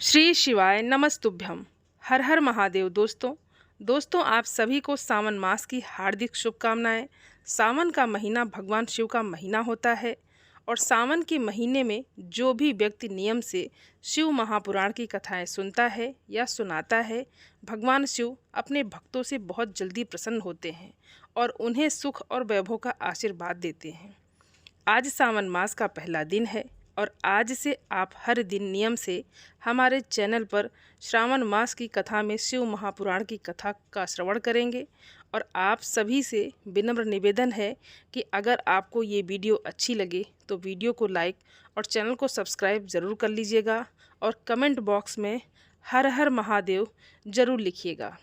श्री शिवाय नमस्तुभ्यम। हर हर महादेव। दोस्तों आप सभी को सावन मास की हार्दिक शुभकामनाएं। सावन का महीना भगवान शिव का महीना होता है और सावन के महीने में जो भी व्यक्ति नियम से शिव महापुराण की कथाएं सुनता है या सुनाता है, भगवान शिव अपने भक्तों से बहुत जल्दी प्रसन्न होते हैं और उन्हें सुख और वैभव का आशीर्वाद देते हैं। आज सावन मास का पहला दिन है और आज से आप हर दिन नियम से हमारे चैनल पर श्रावण मास की कथा में शिव महापुराण की कथा का श्रवण करेंगे। और आप सभी से विनम्र निवेदन है कि अगर आपको ये वीडियो अच्छी लगे तो वीडियो को लाइक और चैनल को सब्सक्राइब ज़रूर कर लीजिएगा और कमेंट बॉक्स में हर हर महादेव ज़रूर लिखिएगा।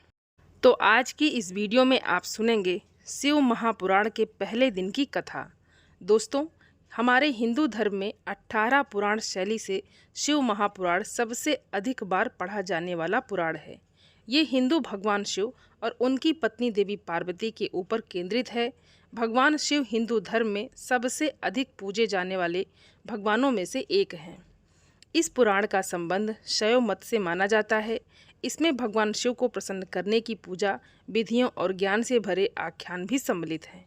तो आज की इस वीडियो में आप सुनेंगे शिव महापुराण के पहले दिन की कथा। दोस्तों, हमारे हिंदू धर्म में 18 पुराण शैली से शिव महापुराण सबसे अधिक बार पढ़ा जाने वाला पुराण है। ये हिंदू भगवान शिव और उनकी पत्नी देवी पार्वती के ऊपर केंद्रित है। भगवान शिव हिंदू धर्म में सबसे अधिक पूजे जाने वाले भगवानों में से एक हैं। इस पुराण का संबंध शैव मत से माना जाता है। इसमें भगवान शिव को प्रसन्न करने की पूजा विधियों और ज्ञान से भरे आख्यान भी सम्मिलित हैं।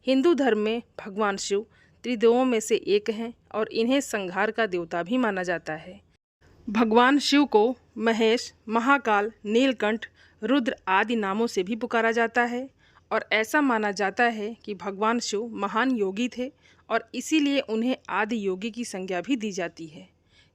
हिंदू धर्म में भगवान शिव त्रिदेवों में से एक हैं और इन्हें संहार का देवता भी माना जाता है। भगवान शिव को महेश, महाकाल, नीलकंठ, रुद्र आदि नामों से भी पुकारा जाता है और ऐसा माना जाता है कि भगवान शिव महान योगी थे और इसीलिए उन्हें आदि योगी की संज्ञा भी दी जाती है।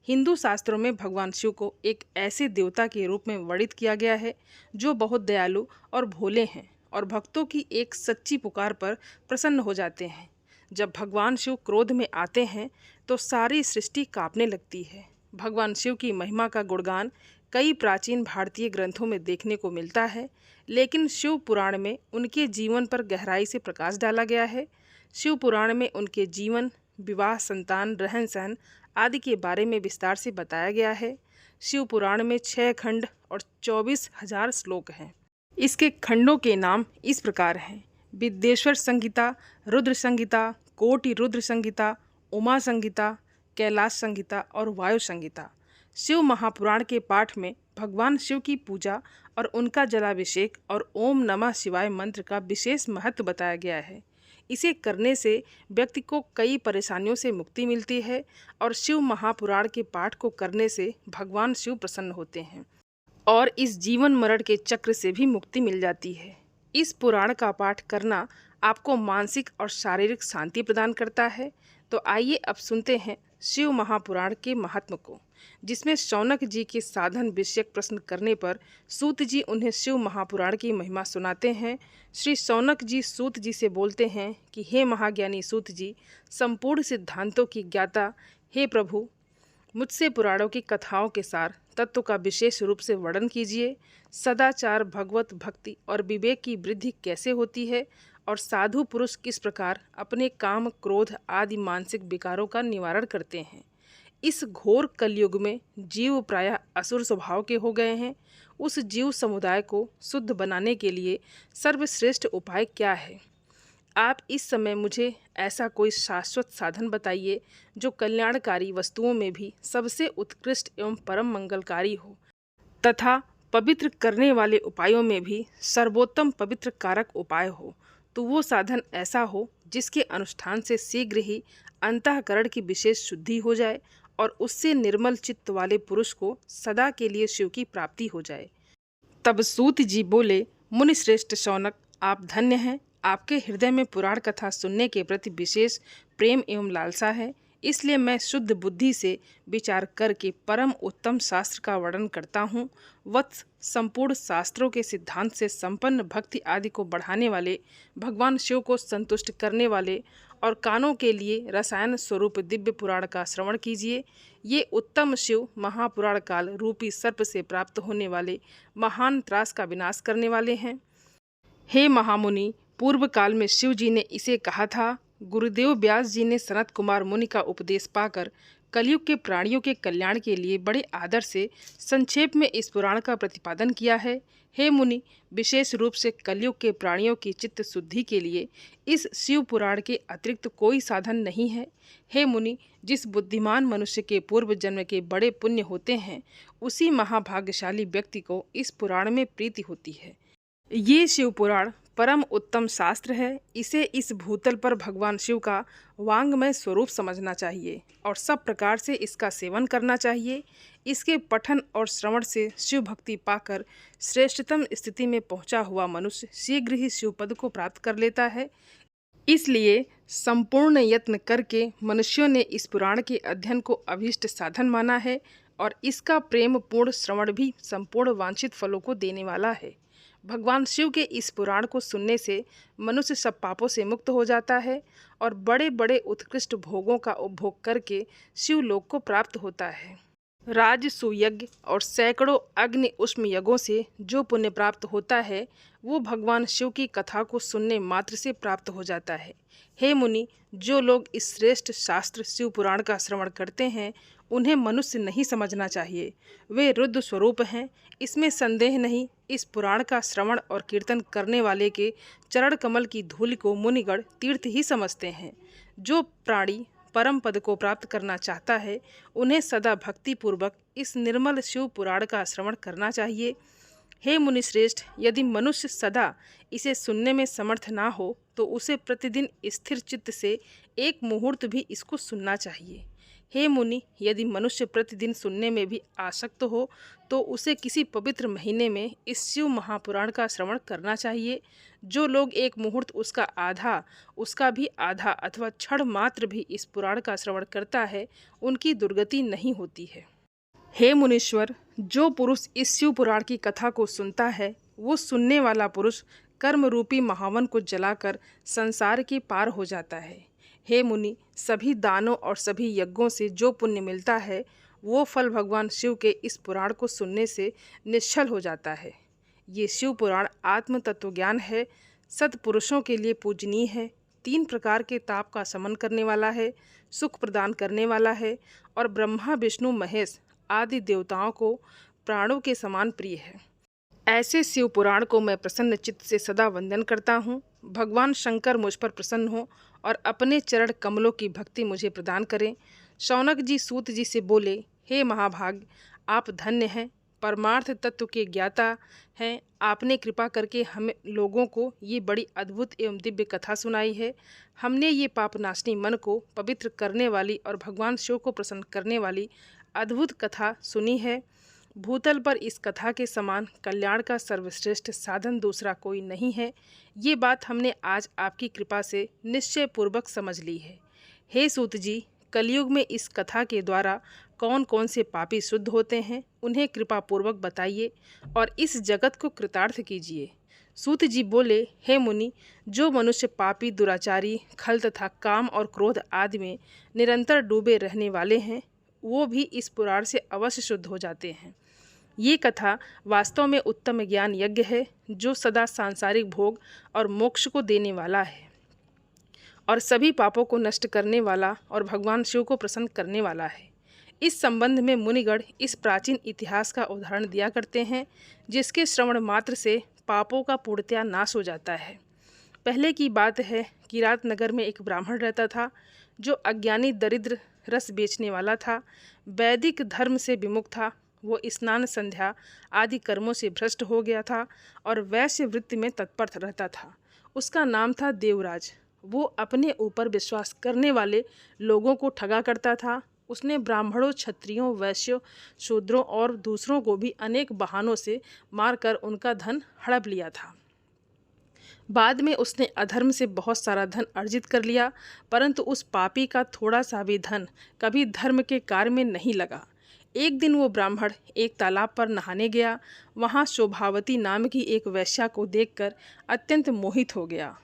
हिंदू शास्त्रों में भगवान शिव को एक ऐसे देवता के रूप में वर्णित किया गया है जो बहुत दयालु और भोले हैं और भक्तों की एक सच्ची पुकार पर प्रसन्न हो जाते हैं। जब भगवान शिव क्रोध में आते हैं तो सारी सृष्टि कांपने लगती है। भगवान शिव की महिमा का गुणगान कई प्राचीन भारतीय ग्रंथों में देखने को मिलता है, लेकिन शिव पुराण में उनके जीवन पर गहराई से प्रकाश डाला गया है। शिव पुराण में उनके जीवन, विवाह, संतान, रहन सहन आदि के बारे में विस्तार से बताया गया है। शिव पुराण में 6 खंड और 24,000 श्लोक हैं। इसके खंडों के नाम इस प्रकार हैं: विद्येश्वर संहिता, रुद्र संहिता, कोटि रुद्र संहिता, उमा संहिता, कैलाश संहिता और वायु संहिता। शिव महापुराण के पाठ में भगवान शिव की पूजा और उनका जलाभिषेक और ओम नमः शिवाय मंत्र का विशेष महत्व बताया गया है। इसे करने से व्यक्ति को कई परेशानियों से मुक्ति मिलती है और शिव महापुराण के पाठ को करने से भगवान शिव प्रसन्न होते हैं और इस जीवन मरण के चक्र से भी मुक्ति मिल जाती है। इस पुराण का पाठ करना आपको मानसिक और शारीरिक शांति प्रदान करता है। तो आइए अब सुनते हैं शिव महापुराण के महात्म को, जिसमें शौनक जी के साधन विषयक प्रश्न करने पर सूत जी उन्हें शिव महापुराण की महिमा सुनाते हैं। श्री शौनक जी सूत जी से बोलते हैं कि हे महाज्ञानी सूत जी, संपूर्ण सिद्धांतों की ज्ञाता हे प्रभु, मुझसे पुराणों की कथाओं के सार तत्व का विशेष रूप से वर्णन कीजिए। सदाचार, भगवत भक्ति और विवेक की वृद्धि कैसे होती है और साधु पुरुष किस प्रकार अपने काम, क्रोध आदि मानसिक विकारों का निवारण करते हैं। इस घोर कलयुग में जीव प्रायः असुर स्वभाव के हो गए हैं। उस जीव समुदाय को शुद्ध बनाने के लिए सर्वश्रेष्ठ उपाय क्या है? आप इस समय मुझे ऐसा कोई शाश्वत साधन बताइए जो कल्याणकारी वस्तुओं में भी सबसे उत्कृष्ट एवं परम मंगलकारी हो तथा पवित्र करने वाले उपायों में भी सर्वोत्तम पवित्र कारक उपाय हो। तो वो साधन ऐसा हो जिसके अनुष्ठान से शीघ्र ही अंतःकरण की विशेष शुद्धि हो जाए और उससे निर्मल चित्त वाले पुरुष को सदा के लिए शिव की प्राप्ति हो जाए। तब सूत जी बोले, मुनि श्रेष्ठ शौनक, आप धन्य हैं। आपके हृदय में पुराण कथा सुनने के प्रति विशेष प्रेम एवं लालसा है, इसलिए मैं शुद्ध बुद्धि से विचार करके परम उत्तम शास्त्र का वर्णन करता हूँ। वत्स, संपूर्ण शास्त्रों के सिद्धांत से संपन्न भक्ति आदि को बढ़ाने वाले, भगवान शिव को संतुष्ट करने वाले और कानों के लिए रसायन स्वरूप दिव्य पुराण का श्रवण कीजिए। ये उत्तम शिव महापुराण काल रूपी सर्प से प्राप्त होने वाले महान त्रास का विनाश करने वाले हैं। हे महामुनि, पूर्व काल में शिव जी ने इसे कहा था। गुरुदेव व्यास जी ने सनत कुमार मुनि का उपदेश पाकर कलयुग के प्राणियों के कल्याण के लिए बड़े आदर से संक्षेप में इस पुराण का प्रतिपादन किया है। हे मुनि, विशेष रूप से कलयुग के प्राणियों की चित्त शुद्धि के लिए इस शिव पुराण के अतिरिक्त कोई साधन नहीं है। हे मुनि, जिस बुद्धिमान मनुष्य के पूर्व जन्म के बड़े पुण्य होते हैं, उसी महाभाग्यशाली व्यक्ति को इस पुराण में प्रीति होती है। ये शिव पुराण परम उत्तम शास्त्र है। इसे इस भूतल पर भगवान शिव का वांग्मय स्वरूप समझना चाहिए और सब प्रकार से इसका सेवन करना चाहिए। इसके पठन और श्रवण से शिव भक्ति पाकर श्रेष्ठतम स्थिति में पहुंचा हुआ मनुष्य शीघ्र ही शिव पद को प्राप्त कर लेता है। इसलिए संपूर्ण यत्न करके मनुष्यों ने इस पुराण के अध्ययन को अभीष्ट साधन माना है और इसका प्रेम पूर्ण श्रवण भी संपूर्ण वांछित फलों को देने वाला है। भगवान शिव के इस पुराण को सुनने से मनुष्य सब पापों से मुक्त हो जाता है और बड़े बड़े उत्कृष्ट भोगों का उपभोग करके शिवलोक को प्राप्त होता है। राजसूय यज्ञ और सैकड़ों अग्नि उष्म यज्ञों से जो पुण्य प्राप्त होता है, वो भगवान शिव की कथा को सुनने मात्र से प्राप्त हो जाता है। हे मुनि, जो लोग इस श्रेष्ठ शास्त्र शिव पुराण का श्रवण करते हैं, उन्हें मनुष्य नहीं समझना चाहिए। वे रुद्र स्वरूप हैं, इसमें संदेह नहीं। इस पुराण का श्रवण और कीर्तन करने वाले के चरण कमल की धूलि को मुनिगण तीर्थ ही समझते हैं। जो प्राणी परम पद को प्राप्त करना चाहता है, उन्हें सदा भक्तिपूर्वक इस निर्मल शिव पुराण का श्रवण करना चाहिए। हे मुनिश्रेष्ठ, यदि मनुष्य सदा इसे सुनने में समर्थ ना हो तो उसे प्रतिदिन स्थिर चित्त से एक मुहूर्त भी इसको सुनना चाहिए। हे मुनि, यदि मनुष्य प्रतिदिन सुनने में भी आसक्त हो तो उसे किसी पवित्र महीने में इस शिव महापुराण का श्रवण करना चाहिए। जो लोग एक मुहूर्त उसका भी आधा अथवा क्षण मात्र भी इस पुराण का श्रवण करता है, उनकी दुर्गति नहीं होती है। हे मुनीश्वर, जो पुरुष इस शिव पुराण की कथा को सुनता है, वो सुनने वाला पुरुष कर्म रूपी महावन को जलाकर संसार के पार हो जाता है। हे मुनि, सभी दानों और सभी यज्ञों से जो पुण्य मिलता है, वो फल भगवान शिव के इस पुराण को सुनने से निश्चल हो जाता है। ये शिव पुराण आत्म तत्वज्ञान है, सत्पुरुषों के लिए पूजनीय है, 3 प्रकार के ताप का शमन करने वाला है, सुख प्रदान करने वाला है और ब्रह्मा विष्णु महेश आदि देवताओं को प्राणों के समान प्रिय है। ऐसे शिव पुराण को मैं प्रसन्न चित्त से सदा वंदन करता हूँ। भगवान शंकर मुझ पर प्रसन्न हो और अपने चरण कमलों की भक्ति मुझे प्रदान करें। शौनक जी सूत जी से बोले, हे महाभाग, आप धन्य हैं, परमार्थ तत्व के ज्ञाता हैं। आपने कृपा करके हमें लोगों को ये बड़ी अद्भुत एवं दिव्य कथा सुनाई है। हमने ये पापनाशनी मन को पवित्र करने वाली और भगवान शिव को प्रसन्न करने वाली अद्भुत कथा सुनी है। भूतल पर इस कथा के समान कल्याण का सर्वश्रेष्ठ साधन दूसरा कोई नहीं है। ये बात हमने आज आपकी कृपा से निश्चय पूर्वक समझ ली है। हे सूत जी, कलयुग में इस कथा के द्वारा कौन कौन से पापी शुद्ध होते हैं, उन्हें कृपा पूर्वक बताइए और इस जगत को कृतार्थ कीजिए। सूत जी बोले, हे मुनि, जो मनुष्य पापी, दुराचारी, खल तथा काम और क्रोध आदि में निरंतर डूबे रहने वाले हैं, वो भी इस पुराण से अवश्य शुद्ध हो जाते हैं। ये कथा वास्तव में उत्तम ज्ञान यज्ञ है, जो सदा सांसारिक भोग और मोक्ष को देने वाला है और सभी पापों को नष्ट करने वाला और भगवान शिव को प्रसन्न करने वाला है। इस संबंध में मुनिगण इस प्राचीन इतिहास का उदाहरण दिया करते हैं, जिसके श्रवण मात्र से पापों का पूर्णतया नाश हो जाता है। पहले की बात है, किरात नगर में एक ब्राह्मण रहता था, जो अज्ञानी दरिद्र रस बेचने वाला था। वैदिक धर्म से विमुख था। वो स्नान संध्या आदि कर्मों से भ्रष्ट हो गया था और वैश्य वृत्ति में तत्पर रहता था। उसका नाम था देवराज। वो अपने ऊपर विश्वास करने वाले लोगों को ठगा करता था। उसने ब्राह्मणों, क्षत्रियों, वैश्यों, शूद्रों और दूसरों को भी अनेक बहानों से मारकर उनका धन हड़प लिया था। बाद में उसने अधर्म से बहुत सारा धन अर्जित कर लिया, परंतु उस पापी का थोड़ा सा भी धन कभी धर्म के कार्य में नहीं लगा। एक दिन वो ब्राह्मण एक तालाब पर नहाने गया। वहाँ शोभावती नाम की एक वेश्या को देखकर अत्यंत मोहित हो गया।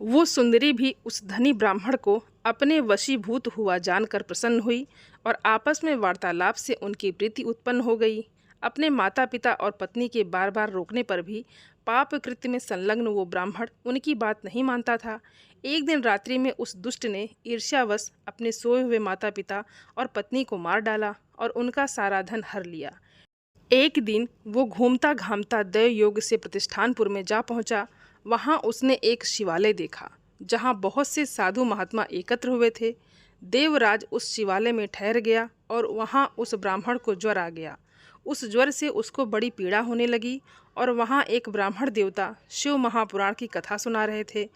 वो सुंदरी भी उस धनी ब्राह्मण को अपने वशीभूत हुआ जानकर प्रसन्न हुई और आपस में वार्तालाप से उनकी प्रीति उत्पन्न हो गई। अपने माता पिता और पत्नी के बार बार रोकने पर भी पाप कृत्य में संलग्न वो ब्राह्मण उनकी बात नहीं मानता था। एक दिन रात्रि में उस दुष्ट ने ईर्ष्यावश अपने सोए हुए माता पिता और पत्नी को मार डाला और उनका सारा धन हर लिया। एक दिन वो घूमता घामता दैव योग से प्रतिष्ठानपुर में जा पहुंचा। वहां उसने एक शिवालय देखा जहां बहुत से साधु महात्मा एकत्र हुए थे। देवराज उस शिवालय में ठहर गया और वहां उस ब्राह्मण को ज्वर आ गया। उस ज्वर से उसको बड़ी पीड़ा होने लगी और वहां एक ब्राह्मण देवता शिव महापुराण की कथा सुना रहे थे।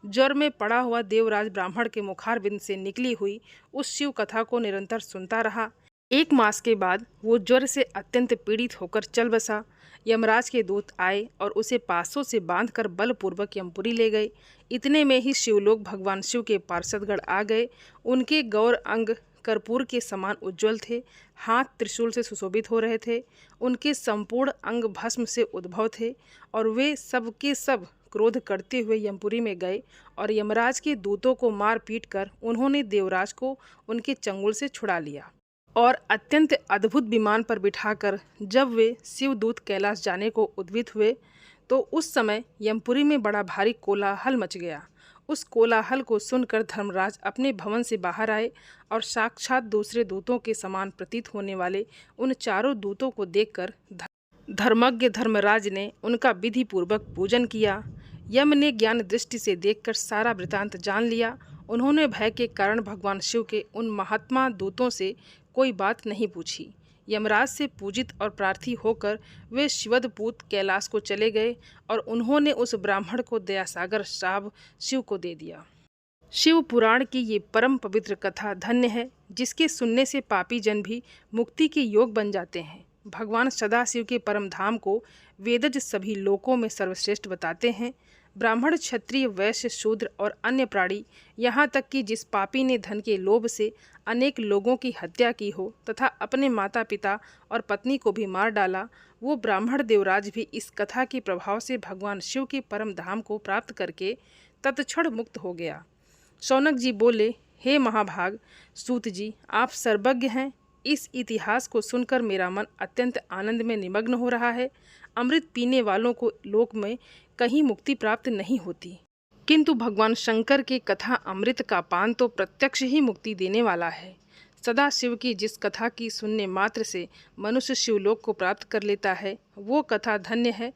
ज्वर में पड़ा हुआ देवराज ब्राह्मण के मुखारबिंद से निकली हुई उस शिव कथा को निरंतर सुनता रहा। 1 मास के बाद वो ज्वर से अत्यंत पीड़ित होकर चल बसा। यमराज के दूत आए और उसे पासों से बांधकर बलपूर्वक यमपुरी ले गए। इतने में ही शिवलोक भगवान शिव के पार्षदगण आ गए। उनके गौर अंग कर्पूर के समान उज्ज्वल थे, हाथ त्रिशूल से सुशोभित हो रहे थे। उनके संपूर्ण अंग भस्म से उद्भव थे और वे सब के सब क्रोध करते हुए यमपुरी में गए और यमराज के दूतों को मार पीट कर उन्होंने देवराज को उनके चंगुल से छुड़ा लिया और अत्यंत अद्भुत विमान पर बिठाकर जब वे शिवदूत कैलाश जाने को उद्वित हुए तो उस समय यमपुरी में बड़ा भारी कोलाहल मच गया। उस कोलाहल को सुनकर धर्मराज अपने भवन से बाहर आए और साक्षात दूसरे दूतों के समान प्रतीत होने वाले उन चारों दूतों को देखकर धर्मज्ञ धर्मराज ने उनका विधि पूर्वक पूजन किया। यम ने ज्ञान दृष्टि से देखकर सारा वृतांत जान लिया। उन्होंने भय के कारण भगवान शिव के उन महात्मा दूतों से कोई बात नहीं पूछी। यमराज से पूजित और प्रार्थी होकर वे शिवदपूत कैलाश को चले गए और उन्होंने उस ब्राह्मण को दयासागर श्राप शिव को दे दिया। शिव पुराण की ये परम पवित्र कथा धन्य है, जिसके सुनने से पापी जन भी मुक्ति के योग बन जाते हैं। भगवान सदाशिव के परम धाम को वेदज सभी लोकों में सर्वश्रेष्ठ बताते हैं। ब्राह्मण, क्षत्रिय, वैश्य, शूद्र और अन्य प्राणी, यहाँ तक कि जिस पापी ने धन के लोभ से अनेक लोगों की हत्या की हो तथा अपने माता पिता और पत्नी को भी मार डाला, वो ब्राह्मण देवराज भी इस कथा के प्रभाव से भगवान शिव के परम धाम को प्राप्त करके तत्क्षण मुक्त हो गया। शौनक जी बोले, हे महाभाग सूत जी, आप सर्वज्ञ हैं। इस इतिहास को सुनकर मेरा मन अत्यंत आनंद में निमग्न हो रहा है। अमृत पीने वालों को लोक में कहीं मुक्ति प्राप्त नहीं होती, किंतु भगवान शंकर के कथा अमृत का पान तो प्रत्यक्ष ही मुक्ति देने वाला है। सदा शिव की जिस कथा की सुनने मात्र से मनुष्य शिवलोक को प्राप्त कर लेता है, वो कथा धन्य है।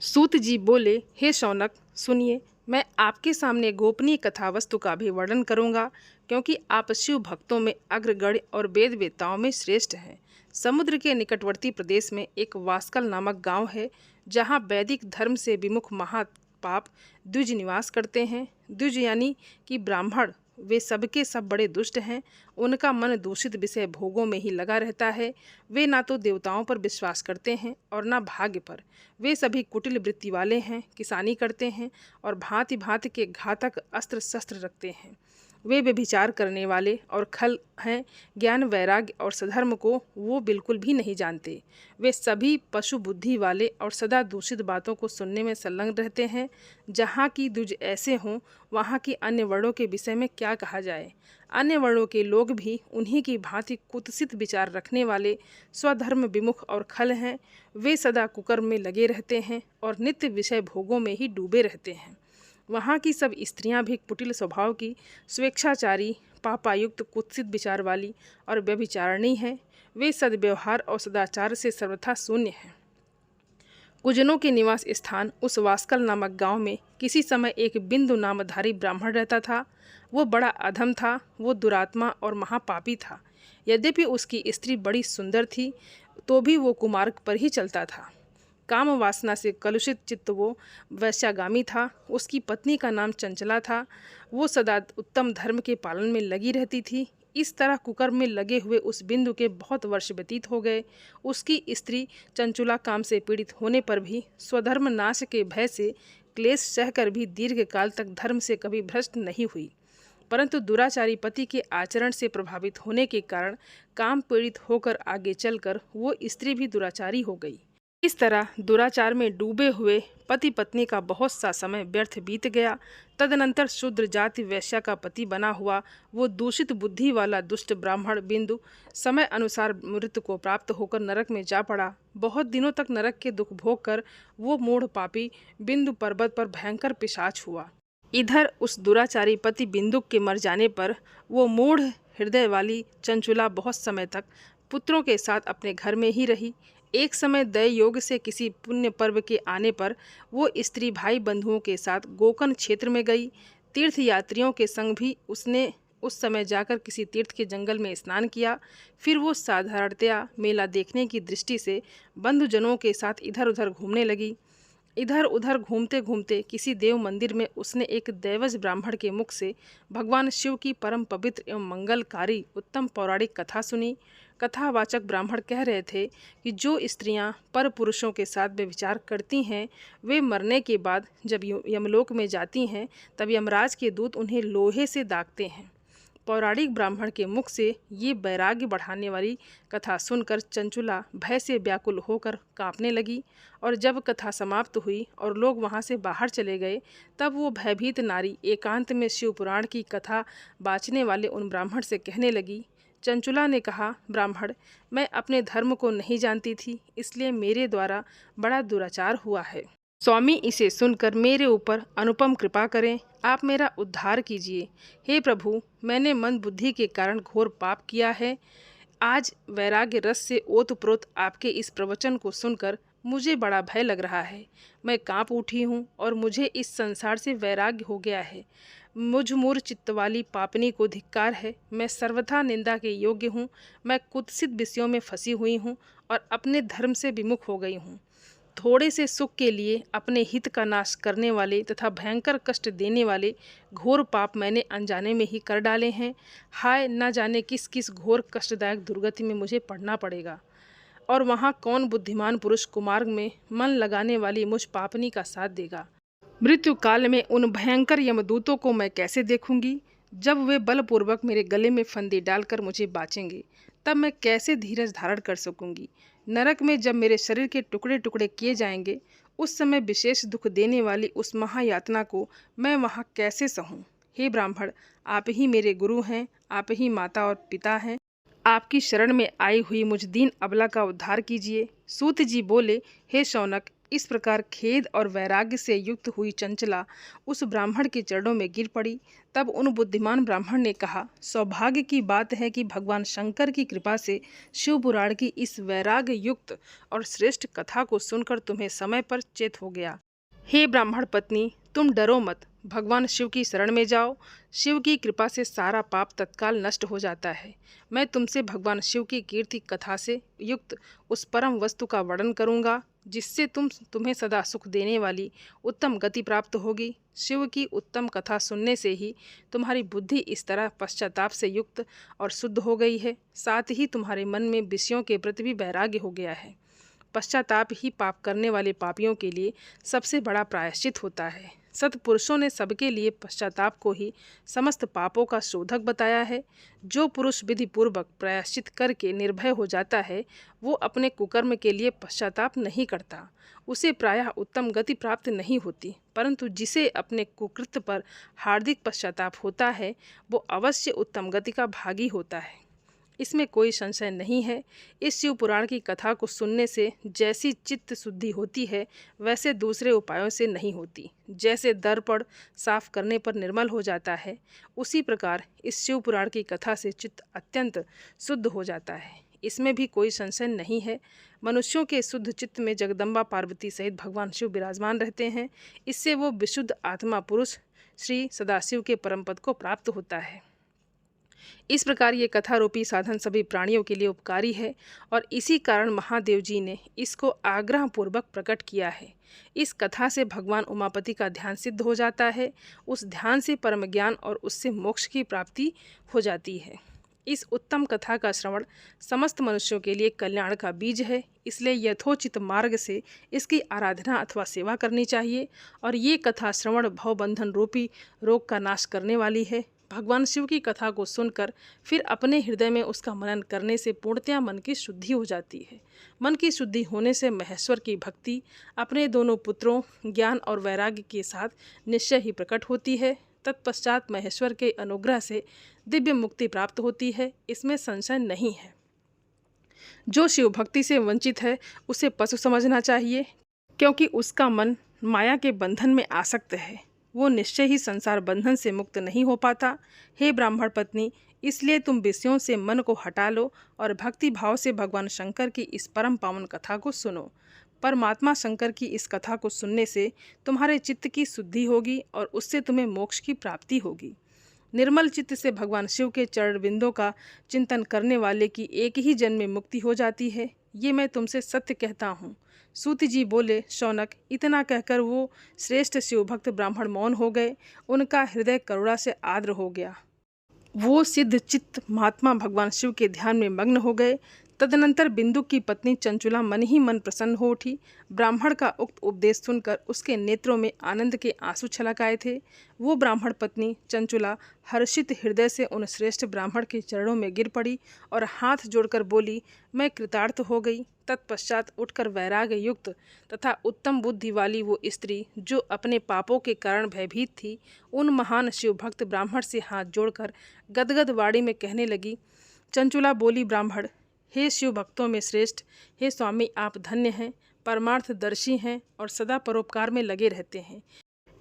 सूत जी बोले, हे शौनक, सुनिए, मैं आपके सामने गोपनीय कथा वस्तु का भी वर्णन करूंगा, क्योंकि आप शिव भक्तों में अग्रगण्य और वेद वेताओं में श्रेष्ठ हैं। समुद्र के निकटवर्ती प्रदेश में एक वास्कल नामक गांव है, जहां वैदिक धर्म से विमुख महापाप द्विज निवास करते हैं। द्विज यानी कि ब्राह्मण, वे सबके सब बड़े दुष्ट हैं। उनका मन दूषित विषय भोगों में ही लगा रहता है। वे ना तो देवताओं पर विश्वास करते हैं और ना भाग्य पर। वे सभी कुटिल वृत्ति वाले हैं, किसानी करते हैं और भांति भांति के घातक अस्त्र शस्त्र रखते हैं। वे व्यभिचार करने वाले और खल हैं। ज्ञान, वैराग्य और सधर्म को वो बिल्कुल भी नहीं जानते। वे सभी पशु बुद्धि वाले और सदा दूषित बातों को सुनने में संलग्न रहते हैं। जहाँ की द्विज ऐसे हों, वहाँ की अन्य वर्णों के विषय में क्या कहा जाए। अन्य वर्णों के लोग भी उन्हीं की भांति कुत्सित विचार रखने वाले, स्वधर्म विमुख और खल हैं। वे सदा कुकर्म में लगे रहते हैं और नित्य विषय भोगों में ही डूबे रहते हैं। वहाँ की सब स्त्रियां भी कुटिल स्वभाव की, स्वेच्छाचारी, पापायुक्त, कुत्सित विचार वाली और व्यभिचारिणी हैं। वे सद्व्यवहार और सदाचार से सर्वथा शून्य हैं। कुजनों के निवास स्थान उस वास्कल नामक गांव में किसी समय एक बिंदु नामधारी ब्राह्मण रहता था। वो बड़ा अधम था, वो दुरात्मा और महापापी था। यद्यपि उसकी स्त्री बड़ी सुंदर थी, तो भी वो कुमार्ग पर ही चलता था। काम वासना से कलुषित चित्त वो वैश्यागामी था। उसकी पत्नी का नाम चंचला था। वो सदा उत्तम धर्म के पालन में लगी रहती थी। इस तरह कुकर्म में लगे हुए उस बिंदु के बहुत वर्ष व्यतीत हो गए। उसकी स्त्री चंचुला काम से पीड़ित होने पर भी स्वधर्म नाश के भय से क्लेश सहकर भी दीर्घ काल तक धर्म से कभी भ्रष्ट नहीं हुई, परंतु दुराचारी पति के आचरण से प्रभावित होने के कारण काम पीड़ित होकर आगे चलकर वो स्त्री भी दुराचारी हो गई। इस तरह दुराचार में डूबे हुए पति पत्नी का बहुत सा समय व्यर्थ बीत गया। तदनंतर शूद्र जाति वैश्या का पति बना हुआ वो दूषित बुद्धि वाला दुष्ट ब्राह्मण बिंदु समय अनुसार मृत्यु को प्राप्त होकर नरक में जा पड़ा। बहुत दिनों तक नरक के दुख भोग कर वो मूढ़ पापी बिंदु पर्वत पर भयंकर पिशाच हुआ। इधर उस दुराचारी पति बिंदु के मर जाने पर वो मूढ़ हृदय वाली चंचुला बहुत समय तक पुत्रों के साथ अपने घर में ही रही। एक समय दय योग से किसी पुण्य पर्व के आने पर वो स्त्री भाई बंधुओं के साथ गोकर्ण क्षेत्र में गई। तीर्थ यात्रियों के संग भी उसने उस समय जाकर किसी तीर्थ के जंगल में स्नान किया। फिर वो साधारणतया मेला देखने की दृष्टि से बंधुजनों के साथ इधर उधर घूमने लगी। इधर उधर घूमते घूमते किसी देव मंदिर में उसने एक दैवज ब्राह्मण के मुख से भगवान शिव की परम पवित्र एवं मंगलकारी उत्तम पौराणिक कथा सुनी। कथावाचक ब्राह्मण कह रहे थे कि जो स्त्रियां पर पुरुषों के साथ व्यभिचार करती हैं वे मरने के बाद जब यमलोक में जाती हैं तब यमराज के दूत उन्हें लोहे से दागते हैं। पौराणिक ब्राह्मण के मुख से ये वैराग्य बढ़ाने वाली कथा सुनकर चंचुला भय से व्याकुल होकर कांपने लगी। और जब कथा समाप्त हुई और लोग वहाँ से बाहर चले गए तब वो भयभीत नारी एकांत में शिव पुराण की कथा बाँचने वाले उन ब्राह्मण से कहने लगी। चंचुला ने कहा, ब्राह्मण, मैं अपने धर्म को नहीं जानती थी, इसलिए मेरे द्वारा बड़ा दुराचार हुआ है। स्वामी इसे सुनकर मेरे ऊपर अनुपम कृपा करें, आप मेरा उद्धार कीजिए। हे प्रभु, मैंने मन बुद्धि के कारण घोर पाप किया है। आज वैराग्य रस से ओतप्रोत आपके इस प्रवचन को सुनकर मुझे बड़ा भय लग रहा है। मैं कांप उठी हूँ और मुझे इस संसार से वैराग्य हो गया है। मुझ मूर चित्त वाली पापनी को धिक्कार है। मैं सर्वथा निंदा के योग्य हूँ। मैं कुत्सित विषयों में फंसी हुई हूँ और अपने धर्म से विमुख हो गई हूँ। थोड़े से सुख के लिए अपने हित का नाश करने वाले तथा भयंकर कष्ट देने वाले घोर पाप मैंने अनजाने में ही कर डाले हैं। हाय, न जाने किस किस घोर कष्टदायक दुर्गति में मुझे पड़ना पड़ेगा और वहाँ कौन बुद्धिमान पुरुष कुमार्ग में मन लगाने वाली मुझ पापनी का साथ देगा। मृत्यु काल में उन भयंकर यमदूतों को मैं कैसे देखूंगी। जब वे बलपूर्वक मेरे गले में फंदी डालकर मुझे बाचेंगे तब मैं कैसे धीरज धारण कर सकूंगी। नरक में जब मेरे शरीर के टुकड़े टुकड़े किए जाएंगे उस समय विशेष दुख देने वाली उस महायातना को मैं वहाँ कैसे सहूँ। हे ब्राह्मण, आप ही मेरे गुरु हैं, आप ही माता और पिता हैं। आपकी शरण में आई हुई मुझ दीन अबला का उद्धार कीजिए। सूत जी बोले, हे शौनक, इस प्रकार खेद और वैराग्य से युक्त हुई चंचला उस ब्राह्मण के चरणों में गिर पड़ी। तब उन बुद्धिमान ब्राह्मण ने कहा, सौभाग्य की बात है कि भगवान शंकर की कृपा से शिव पुराण की इस वैराग्य युक्त और श्रेष्ठ कथा को सुनकर तुम्हें समय पर चेत हो गया। हे ब्राह्मण पत्नी, तुम डरो मत, भगवान शिव की शरण में जाओ। शिव की कृपा से सारा पाप तत्काल नष्ट हो जाता है। मैं तुमसे भगवान शिव की कीर्ति कथा से युक्त उस परम वस्तु का वर्णन करूंगा जिससे तुम्हें सदा सुख देने वाली उत्तम गति प्राप्त होगी। शिव की उत्तम कथा सुनने से ही तुम्हारी बुद्धि इस तरह पश्चाताप से युक्त और शुद्ध हो गई है, साथ ही तुम्हारे मन में विषयों के प्रति भी वैराग्य हो गया है। पश्चाताप ही पाप करने वाले पापियों के लिए सबसे बड़ा प्रायश्चित होता है। सत्पुरुषों ने सबके लिए पश्चाताप को ही समस्त पापों का शोधक बताया है। जो पुरुष विधि पूर्वक प्रायश्चित करके निर्भय हो जाता है वो अपने कुकर्म के लिए पश्चाताप नहीं करता। उसे प्रायः उत्तम गति प्राप्त नहीं होती, परंतु जिसे अपने कुकृत्य पर हार्दिक पश्चाताप होता है वो अवश्य उत्तम गति का भागी होता है। इसमें कोई संशय नहीं है। इस शिव पुराण की कथा को सुनने से जैसी चित्त शुद्धि होती है वैसे दूसरे उपायों से नहीं होती। जैसे दर्पण साफ करने पर निर्मल हो जाता है, उसी प्रकार इस शिव पुराण की कथा से चित्त अत्यंत शुद्ध हो जाता है। इसमें भी कोई संशय नहीं है। मनुष्यों के शुद्ध चित्त में जगदम्बा पार्वती सहित भगवान शिव विराजमान रहते हैं। इससे वो विशुद्ध आत्मा पुरुष श्री सदाशिव के परम पद को प्राप्त होता है। इस प्रकार ये कथा रूपी साधन सभी प्राणियों के लिए उपकारी है और इसी कारण महादेव जी ने इसको आग्रह पूर्वक प्रकट किया है। इस कथा से भगवान उमापति का ध्यान सिद्ध हो जाता है। उस ध्यान से परम ज्ञान और उससे मोक्ष की प्राप्ति हो जाती है। इस उत्तम कथा का श्रवण समस्त मनुष्यों के लिए कल्याण का बीज है, इसलिए यथोचित मार्ग से इसकी आराधना अथवा सेवा करनी चाहिए। और ये कथा श्रवण भवबंधन रूपी रोग का नाश करने वाली है। भगवान शिव की कथा को सुनकर फिर अपने हृदय में उसका मनन करने से पूर्णतया मन की शुद्धि हो जाती है। मन की शुद्धि होने से महेश्वर की भक्ति अपने दोनों पुत्रों ज्ञान और वैराग्य के साथ निश्चय ही प्रकट होती है। तत्पश्चात महेश्वर के अनुग्रह से दिव्य मुक्ति प्राप्त होती है, इसमें संशय नहीं है। जो शिव भक्ति से वंचित है उसे पशु समझना चाहिए, क्योंकि उसका मन माया के बंधन में आसक्त है। वो निश्चय ही संसार बंधन से मुक्त नहीं हो पाता। हे ब्राह्मण पत्नी, इसलिए तुम विषयों से मन को हटा लो और भक्ति भाव से भगवान शंकर की इस परम पावन कथा को सुनो। परमात्मा शंकर की इस कथा को सुनने से तुम्हारे चित्त की शुद्धि होगी और उससे तुम्हें मोक्ष की प्राप्ति होगी। निर्मल चित्त से भगवान शिव के चरण बिंदों का चिंतन करने वाले की एक ही जन्म में मुक्ति हो जाती है। ये मैं तुमसे सत्य कहता हूँ। सूत जी बोले, शौनक, इतना कहकर वो श्रेष्ठ शिव भक्त ब्राह्मण मौन हो गए। उनका हृदय करुणा से आर्द्र हो गया। वो सिद्ध चित्त महात्मा भगवान शिव के ध्यान में मग्न हो गए। तदनंतर बिंदु की पत्नी चंचुला मन ही मन प्रसन्न हो उठी। ब्राह्मण का उक्त उपदेश सुनकर उसके नेत्रों में आनंद के आंसू छलक आए थे। वो ब्राह्मण पत्नी चंचुला हर्षित हृदय से उन श्रेष्ठ ब्राह्मण के चरणों में गिर पड़ी और हाथ जोड़कर बोली, मैं कृतार्थ हो गई। तत्पश्चात उठकर वैराग्य युक्त तथा उत्तम बुद्धि वाली वो स्त्री, जो अपने पापों के कारण भयभीत थी, उन महान शिव भक्त ब्राह्मण से हाथ जोड़कर गदगद वाणी में कहने लगी। चंचुला बोली, ब्राह्मण, हे शिव भक्तों में श्रेष्ठ, हे स्वामी, आप धन्य हैं, परमार्थदर्शी हैं और सदा परोपकार में लगे रहते हैं,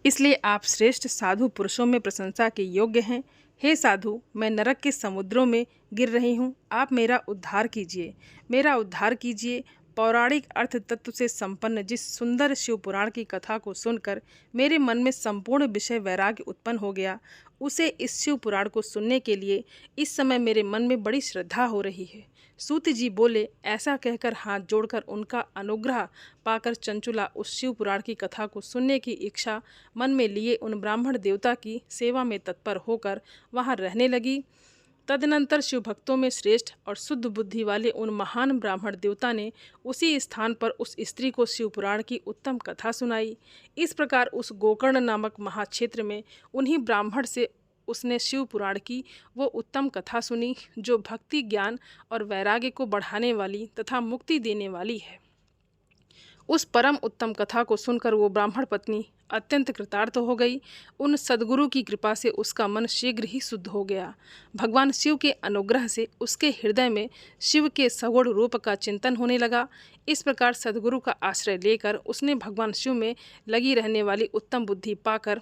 इसलिए आप श्रेष्ठ साधु पुरुषों में प्रशंसा के योग्य हैं। हे साधु, मैं नरक के समुद्रों में गिर रही हूँ, आप मेरा उद्धार कीजिए, मेरा उद्धार कीजिए। पौराणिक अर्थ तत्व से संपन्न जिस सुंदर शिव पुराण की कथा को सुनकर मेरे मन में संपूर्ण विषय वैराग्य उत्पन्न हो गया, उसे इस शिव पुराण को सुनने के लिए इस समय मेरे मन में बड़ी श्रद्धा हो रही है। सूत जी बोले, ऐसा कहकर हाथ जोड़कर उनका अनुग्रह पाकर चंचुला उस शिव पुराण की कथा को सुनने की इच्छा मन में लिए उन ब्राह्मण देवता की सेवा में तत्पर होकर वहाँ रहने लगी। तदनंतर शिव भक्तों में श्रेष्ठ और शुद्ध बुद्धि वाले उन महान ब्राह्मण देवता ने उसी स्थान पर उस स्त्री को शिव पुराण की उत्तम कथा सुनाई। इस प्रकार उस गोकर्ण नामक महाक्षेत्र में उन्हीं ब्राह्मण से उसने शिव पुराण की वो उत्तम कथा सुनी, जो भक्ति, ज्ञान और वैराग्य को बढ़ाने वाली तथा मुक्ति देने वाली है। उस परम उत्तम कथा को सुनकर वो ब्राह्मण पत्नी अत्यंत कृतार्थ हो गई। उन सद्गुरु की कृपा से उसका मन शीघ्र ही शुद्ध हो गया। भगवान शिव के अनुग्रह से उसके हृदय में शिव के सगुण रूप का चिंतन होने लगा। इस प्रकार सद्गुरु का आश्रय लेकर उसने भगवान शिव में लगी रहने वाली उत्तम बुद्धि पाकर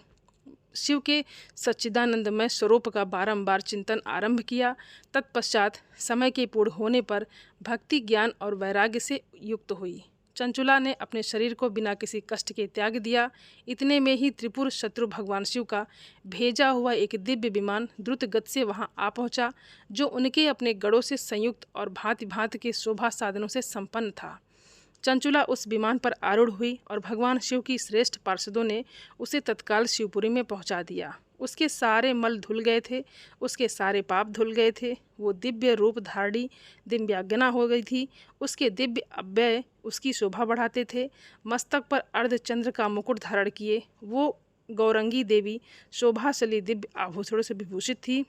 शिव के सच्चिदानंदमय स्वरूप का बारंबार चिंतन आरंभ किया। तत्पश्चात समय के पूर्ण होने पर भक्ति, ज्ञान और वैराग्य से युक्त हुई। चंचुला ने अपने शरीर को बिना किसी कष्ट के त्याग दिया। इतने में ही त्रिपुर शत्रु भगवान शिव का भेजा हुआ एक दिव्य विमान द्रुत गति से वहां आ पहुंचा, जो उनके अपने गढ़ों से संयुक्त और भांति भांति के शोभा साधनों से संपन्न था। चंचुला उस विमान पर आरूढ़ हुई और भगवान शिव की श्रेष्ठ पार्षदों ने उसे तत्काल शिवपुरी में पहुंचा दिया। उसके सारे मल धुल गए थे, उसके सारे पाप धुल गए थे। वो दिव्य रूप धारणी दिव्यांगना हो गई थी। उसके दिव्य अव्यय उसकी शोभा बढ़ाते थे। मस्तक पर अर्धचंद्र का मुकुट धारण किए वो गौरंगी देवी शोभाशली दिव्य आभूषणों से विभूषित थी।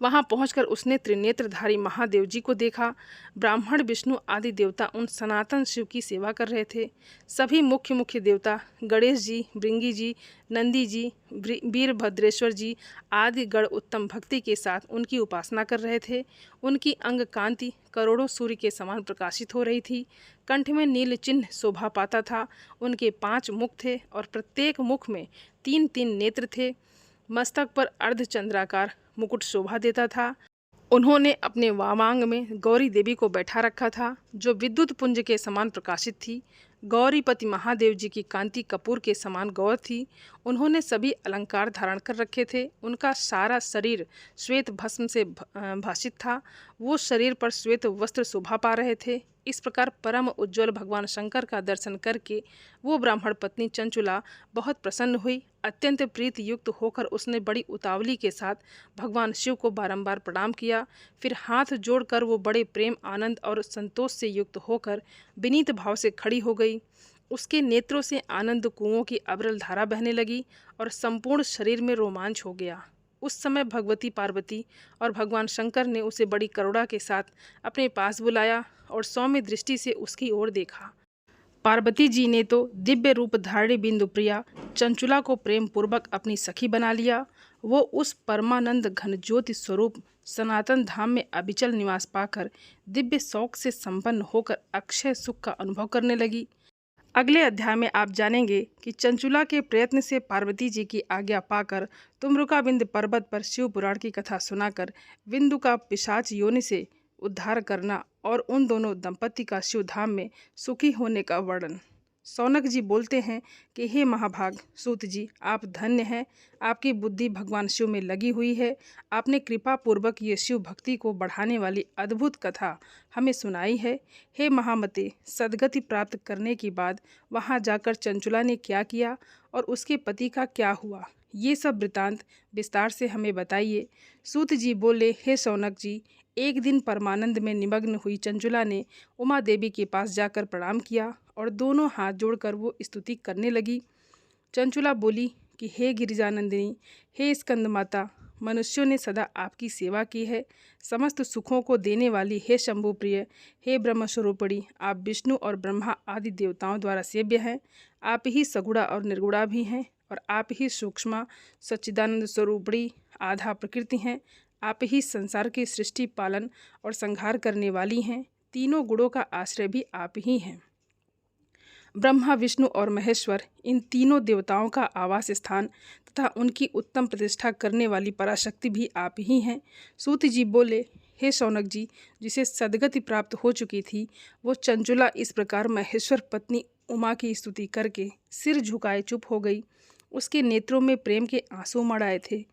वहां पहुंचकर उसने त्रिनेत्रधारी महादेव जी को देखा। ब्राह्मण, विष्णु आदि देवता उन सनातन शिव की सेवा कर रहे थे। सभी मुख्य देवता गणेश जी, भृंगी जी, नंदी जी, वीरभद्रेश्वर जी आदि गण उत्तम भक्ति के साथ उनकी उपासना कर रहे थे। उनकी अंग कांति करोड़ों सूर्य के समान प्रकाशित हो रही थी। कंठ में नील चिन्ह शोभा पाता था। उनके 5 मुख थे और प्रत्येक मुख में 3-3 नेत्र थे। मस्तक पर अर्धचंद्राकार मुकुट शोभा देता था। उन्होंने अपने वामांग में गौरी देवी को बैठा रखा था, जो विद्युत पुंज के समान प्रकाशित थी। गौरीपति महादेव जी की कांति कपूर के समान गौर थी। उन्होंने सभी अलंकार धारण कर रखे थे। उनका सारा शरीर श्वेत भस्म से भासित था। वो शरीर पर श्वेत वस्त्र शोभा पा रहे थे। इस प्रकार परम उज्ज्वल भगवान शंकर का दर्शन करके वो ब्राह्मण पत्नी चंचुला बहुत प्रसन्न हुई। अत्यंत प्रीति युक्त होकर उसने बड़ी उतावली के साथ भगवान शिव को बारंबार प्रणाम किया। फिर हाथ जोड़कर वो बड़े प्रेम, आनंद और संतोष से युक्त होकर विनीत भाव से खड़ी हो गई। उसके नेत्रों से आनंद कुओं की अविरल धारा बहने लगी और संपूर्ण शरीर में रोमांच हो गया। उस समय भगवती पार्वती और भगवान शंकर ने उसे बड़ी करुणा के साथ अपने पास बुलाया और सौम्य दृष्टि से उसकी ओर देखा। पार्वती जी ने तो दिव्य रूप धारिणी बिंदु प्रिया चंचुला को प्रेम पूर्वक अपनी सखी बना लिया। वो उस परमानंद घन ज्योति स्वरूप सनातन धाम में अविचल निवास पाकर दिव्य शौक से संपन्न होकर अक्षय सुख का अनुभव करने लगी। अगले अध्याय में आप जानेंगे कि चंचुला के प्रयत्न से पार्वती जी की आज्ञा पाकर तुम्रुका विंध्य पर्वत पर शिव पुराण की कथा सुनाकर विंदु का पिशाच योनि से उद्धार करना और उन दोनों दंपति का शिव धाम में सुखी होने का वर्णन। शौनक जी बोलते हैं कि हे महाभाग सूत जी, आप धन्य हैं, आपकी बुद्धि भगवान शिव में लगी हुई है। आपने कृपा पूर्वक ये शिव भक्ति को बढ़ाने वाली अद्भुत कथा हमें सुनाई है। हे महामते, सद्गति प्राप्त करने के बाद वहाँ जाकर चंचुला ने क्या किया और उसके पति का क्या हुआ, ये सब वृतांत विस्तार से हमें बताइए। सूत जी बोले, हे शौनक जी, एक दिन परमानंद में निमग्न हुई चंचुला ने उमा देवी के पास जाकर प्रणाम किया और दोनों हाथ जोड़कर वो स्तुति करने लगी। चंचुला बोली कि हे गिरिजानंदिनी, हे स्कंद माता, मनुष्यों ने सदा आपकी सेवा की है। समस्त सुखों को देने वाली हे शंभु प्रिय, हे ब्रह्मस्वरूपिणी, आप विष्णु और ब्रह्मा आदि देवताओं द्वारा सेव्य हैं। आप ही सगुणा और निर्गुणा भी हैं और आप ही सूक्ष्म सच्चिदानंद स्वरूपिणी आधा प्रकृति हैं। आप ही संसार की सृष्टि, पालन और संहार करने वाली हैं। तीनों गुणों का आश्रय भी आप ही हैं। ब्रह्मा, विष्णु और महेश्वर, इन तीनों देवताओं का आवास स्थान तथा उनकी उत्तम प्रतिष्ठा करने वाली पराशक्ति भी आप ही हैं। सूत जी बोले, हे शौनक जी, जिसे सद्गति प्राप्त हो चुकी थी वो चंचुला इस प्रकार महेश्वर पत्नी उमा की स्तुति करके सिर झुकाए चुप हो गई। उसके नेत्रों में प्रेम के आंसू मड़ आए थे।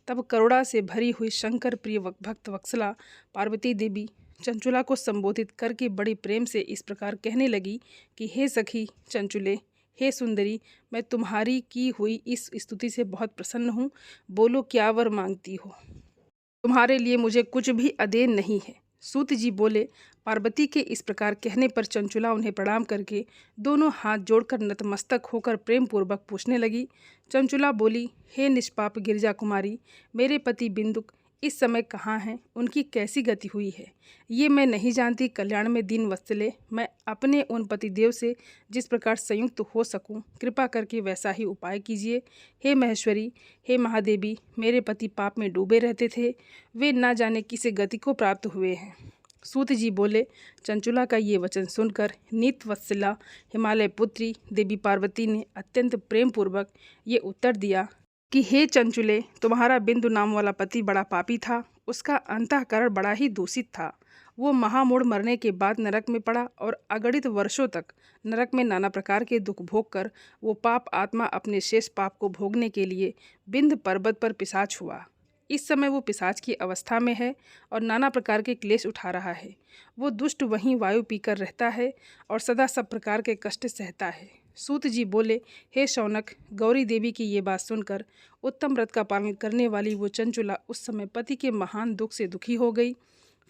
तब करुणा से भरी हुई शंकर प्रिय भक्त वत्सला पार्वती देवी चंचुला को संबोधित करके बड़ी प्रेम से इस प्रकार कहने लगी कि हे सखी चंचुले, हे सुंदरी, मैं तुम्हारी की हुई इस स्तुति से बहुत प्रसन्न हूँ। बोलो, क्या वर मांगती हो? तुम्हारे लिए मुझे कुछ भी अदेन नहीं है। सूत जी बोले, पार्वती के इस प्रकार कहने पर चंचुला उन्हें प्रणाम करके दोनों हाथ जोड़कर नतमस्तक होकर प्रेम पूर्वक पूछने लगी। चंचुला बोली, हे निष्पाप गिरिजा कुमारी, मेरे पति बिंदुक इस समय कहाँ हैं? उनकी कैसी गति हुई है ये मैं नहीं जानती। कल्याण में दीन वत्सले, मैं अपने उन पतिदेव से जिस प्रकार संयुक्त हो सकूं, कृपा करके वैसा ही उपाय कीजिए। हे महेश्वरी, हे महादेवी, मेरे पति पाप में डूबे रहते थे, वे ना जाने किस गति को प्राप्त हुए हैं। सूत जी बोले, चंचुला का ये वचन सुनकर नीत वत्सला हिमालय पुत्री देवी पार्वती ने अत्यंत प्रेम पूर्वक ये उत्तर दिया कि हे चंचुले, तुम्हारा बिंदु नाम वाला पति बड़ा पापी था। उसका अंतःकरण बड़ा ही दूषित था। वो महामूढ़ मरने के बाद नरक में पड़ा और अगणित वर्षों तक नरक में नाना प्रकार के दुख भोग कर वो पाप आत्मा अपने शेष पाप को भोगने के लिए बिंद पर्वत पर पिशाच हुआ। इस समय वो पिशाच की अवस्था में है और नाना प्रकार के क्लेश उठा रहा है। वो दुष्ट वहीं वायु पीकर रहता है और सदा सब प्रकार के कष्ट सहता है। सूत जी बोले, हे शौनक, गौरी देवी की ये बात सुनकर उत्तम व्रत का पालन करने वाली वो चंचुला उस समय पति के महान दुख से दुखी हो गई।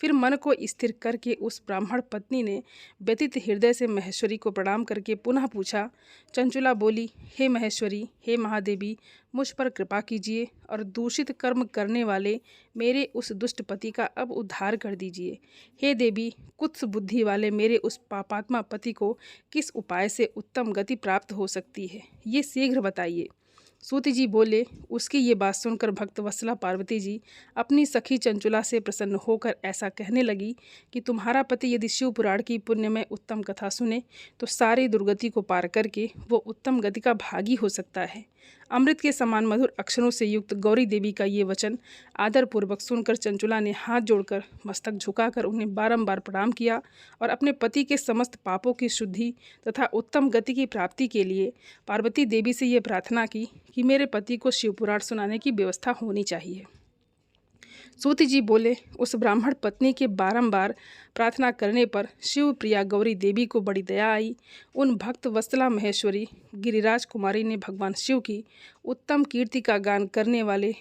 फिर मन को स्थिर करके उस ब्राह्मण पत्नी ने व्यतीत हृदय से महेश्वरी को प्रणाम करके पुनः पूछा। चंचुला बोली, हे महेश्वरी, हे महादेवी, मुझ पर कृपा कीजिए और दूषित कर्म करने वाले मेरे उस दुष्ट पति का अब उद्धार कर दीजिए। हे देवी, कुत्स बुद्धि वाले मेरे उस पापात्मा पति को किस उपाय से उत्तम गति प्राप्त हो सकती है, ये शीघ्र बताइए। सूत जी बोले, उसकी ये बात सुनकर भक्त वत्सला पार्वती जी अपनी सखी चंचुला से प्रसन्न होकर ऐसा कहने लगी कि तुम्हारा पति यदि शिव पुराण की पुण्यमय उत्तम कथा सुने तो सारी दुर्गति को पार करके वो उत्तम गति का भागी हो सकता है। अमृत के समान मधुर अक्षरों से युक्त गौरी देवी का ये वचन आदरपूर्वक सुनकर चंचुला ने हाथ जोड़कर मस्तक झुकाकर उन्हें बारंबार प्रणाम किया और अपने पति के समस्त पापों की शुद्धि तथा उत्तम गति की प्राप्ति के लिए पार्वती देवी से ये प्रार्थना की कि मेरे पति को शिवपुराण सुनाने की व्यवस्था होनी चाहिए। सूत जी बोले, उस ब्राह्मण पत्नी के बारंबार प्रार्थना करने पर शिव प्रिया गौरी देवी को बड़ी दया आई। उन भक्त वत्सला महेश्वरी गिरिराज कुमारी ने भगवान शिव की उत्तम कीर्ति का गान करने वाले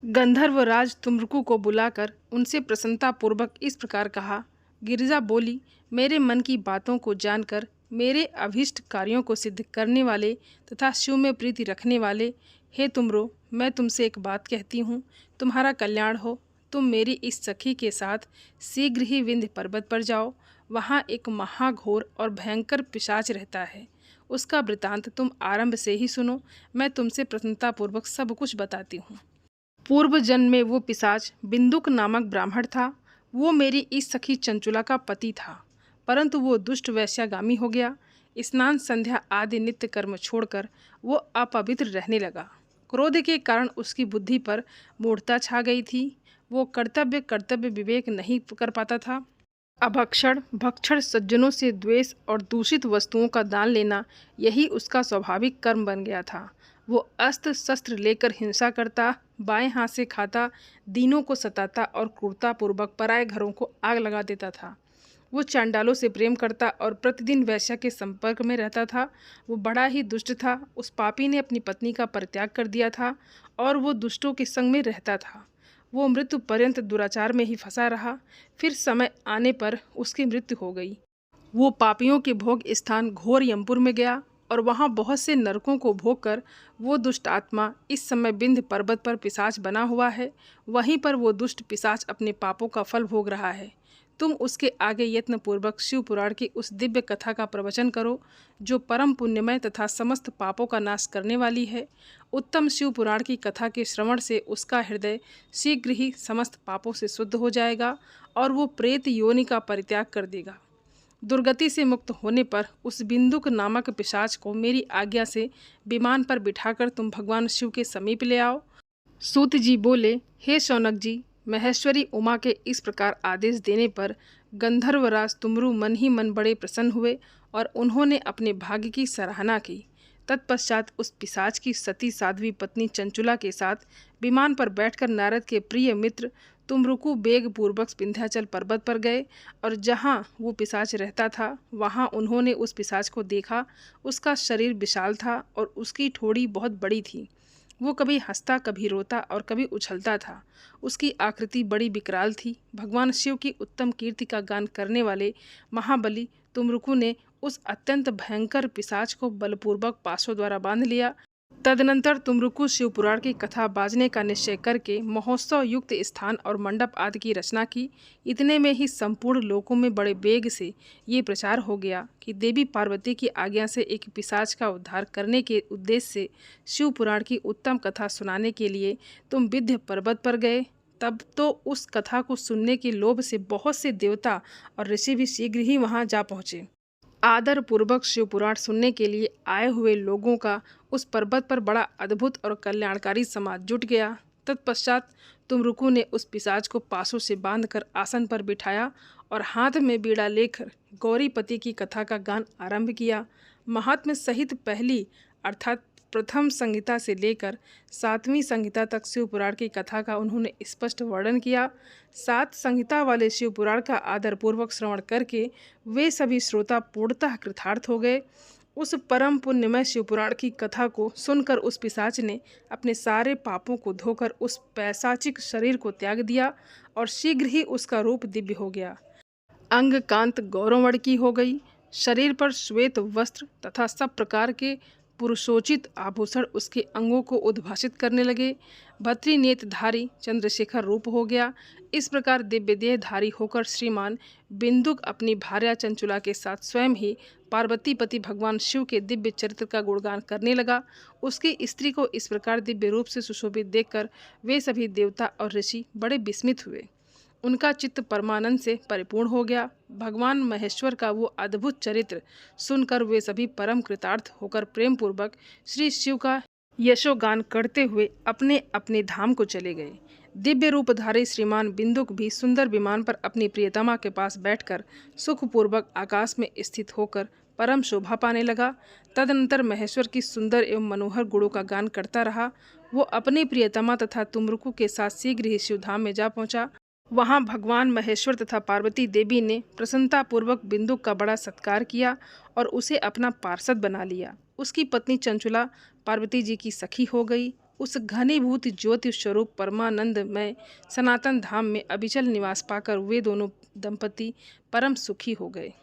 गंधर्व राज तुम्रुकु को बुलाकर उनसे प्रसन्नता पूर्वक इस प्रकार कहा। गिरिजा बोली, मेरे मन की बातों को जानकर मेरे अभीष्ट कार्यों को सिद्ध करने वाले तथा शिव में प्रीति रखने वाले हे तुमरो, मैं तुमसे एक बात कहती हूँ। तुम्हारा कल्याण हो। तुम मेरी इस सखी के साथ शीघ्र ही विंध्य पर्वत पर जाओ। वहाँ एक महाघोर और भयंकर पिशाच रहता है। उसका वृतांत तुम आरंभ से ही सुनो। मैं तुमसे प्रसन्नतापूर्वक सब कुछ बताती हूँ। पूर्व जन्म में वो पिशाच बिंदुक नामक ब्राह्मण था। वो मेरी इस सखी चंचुला का पति था, परंतु वो दुष्ट वैश्यागामी हो गया। स्नान संध्या आदि नित्य कर्म छोड़कर वो अपवित्र रहने लगा। क्रोध के कारण उसकी बुद्धि पर मूढ़ता छा गई थी। वो कर्तव्य विवेक नहीं कर पाता था। अभक्षण भक्षण, सज्जनों से द्वेष और दूषित वस्तुओं का दान लेना, यही उसका स्वाभाविक कर्म बन गया था। वो अस्त्र शस्त्र लेकर हिंसा करता, बाएं हाथ से खाता, दीनों को सताता और क्रूरतापूर्वक पराये घरों को आग लगा देता था। वो चांडालों से प्रेम करता और प्रतिदिन वैश्या के संपर्क में रहता था। वो बड़ा ही दुष्ट था। उस पापी ने अपनी पत्नी का परित्याग कर दिया था और वो दुष्टों के संग में रहता था। वो मृत्यु पर्यंत दुराचार में ही फंसा रहा। फिर समय आने पर उसकी मृत्यु हो गई। वो पापियों के भोग स्थान घोर यमपुर में गया और वहाँ बहुत से नरकों को भोग कर वो दुष्ट आत्मा इस समय विंध्य पर्वत पर पिशाच बना हुआ है। वहीं पर वो दुष्ट पिशाच अपने पापों का फल भोग रहा है। तुम उसके आगे यत्नपूर्वक शिव पुराण की उस दिव्य कथा का प्रवचन करो, जो परम पुण्यमय तथा समस्त पापों का नाश करने वाली है। उत्तम शिव पुराण की कथा के श्रवण से उसका हृदय शीघ्र ही समस्त पापों से शुद्ध हो जाएगा और वो प्रेत योनि का परित्याग कर देगा। दुर्गति से मुक्त होने पर उस बिंदुक नामक पिशाच को मेरी आज्ञा से विमान पर बिठाकर तुम भगवान शिव के समीप ले आओ। सूत जी बोले, हे शौनक जी, महेश्वरी उमा के इस प्रकार आदेश देने पर गंधर्वराज तुमरु मन ही मन बड़े प्रसन्न हुए और उन्होंने अपने भाग्य की सराहना की। तत्पश्चात उस पिशाच की सती साध्वी पत्नी चंचुला के साथ विमान पर बैठकर नारद के प्रिय मित्र तुमरुकु बेग पूर्वक विंध्याचल पर्वत पर गए और जहाँ वो पिशाच रहता था वहाँ उन्होंने उस पिशाच को देखा। उसका शरीर विशाल था और उसकी ठोड़ी बहुत बड़ी थी। वो कभी हंसता, कभी रोता और कभी उछलता था। उसकी आकृति बड़ी विकराल थी। भगवान शिव की उत्तम कीर्ति का गान करने वाले महाबली तुमरुकु ने उस अत्यंत भयंकर पिशाच को बलपूर्वक पाशों द्वारा बांध लिया। तदनंतर तुमरुकु शिवपुराण की कथा बाजने का निश्चय करके महोत्सव युक्त स्थान और मंडप आदि की रचना की। इतने में ही संपूर्ण लोकों में बड़े वेग से ये प्रचार हो गया कि देवी पार्वती की आज्ञा से एक पिशाच का उद्धार करने के उद्देश्य से शिवपुराण की उत्तम कथा सुनाने के लिए तुम विंध्य पर्वत पर गए। तब तो उस कथा को सुनने के लोभ से बहुत से देवता और ऋषि भी शीघ्र ही वहाँ जा पहुँचे। आदर पूर्वक शिवपुराण सुनने के लिए आए हुए लोगों का उस पर्वत पर बड़ा अद्भुत और कल्याणकारी समाज जुट गया। तत्पश्चात तुमरुकु ने उस पिशाच को पासों से बांधकर आसन पर बिठाया और हाथ में बीड़ा लेकर गौरीपति की कथा का गान आरंभ किया। महात्म्य सहित पहली अर्थात प्रथम संहिता से लेकर 7वीं संहिता तक शिवपुराण की कथा का उन्होंने स्पष्ट वर्णन किया। 7 संहिता वाले शिवपुराण का आदरपूर्वक श्रवण करके वे सभी श्रोता पूर्णतः कृतार्थ हो गए। उस परम पुण्यमय शिवपुराण की कथा को सुनकर उस पिशाच ने अपने सारे पापों को धोकर उस पैशाचिक शरीर को त्याग दिया और शीघ्र ही उसका रूप दिव्य हो गया। अंग कांत गौरवर्ण की हो गई। शरीर पर श्वेत वस्त्र तथा सब प्रकार के पुरुषोचित आभूषण उसके अंगों को उद्भासित करने लगे। भत्री नेत्रधारी चंद्रशेखर रूप हो गया। इस प्रकार दिव्य देहधारी होकर श्रीमान बिंदुक अपनी भार्या चंचुला के साथ स्वयं ही पार्वतीपति भगवान शिव के दिव्य चरित्र का गुणगान करने लगा। उसकी स्त्री को इस प्रकार दिव्य रूप से सुशोभित देखकर वे सभी देवता और ऋषि बड़े विस्मित हुए। उनका चित्त परमानंद से परिपूर्ण हो गया। भगवान महेश्वर का वो अद्भुत चरित्र सुनकर वे सभी परम कृतार्थ होकर प्रेम पूर्वक श्री शिव का यशोगान करते हुए अपने अपने धाम को चले गए। दिव्य रूपधारी श्रीमान बिंदुक भी सुंदर विमान पर अपनी प्रियतमा के पास बैठकर सुखपूर्वक आकाश में स्थित होकर परम शोभा पाने लगा। तदनंतर महेश्वर की सुंदर एवं मनोहर गुणों का गान करता रहा। वो अपनी प्रियतमा तथा तुमरुकु के साथ शीघ्र ही शिवधाम में जा पहुंचा। वहां भगवान महेश्वर तथा पार्वती देवी ने प्रसन्नतापूर्वक बिंदुक का बड़ा सत्कार किया और उसे अपना पार्षद बना लिया। उसकी पत्नी चंचुला पार्वती जी की सखी हो गई। उस घनीभूत ज्योति स्वरूप परमानंदमय सनातन धाम में अविचल निवास पाकर वे दोनों दंपति परम सुखी हो गए।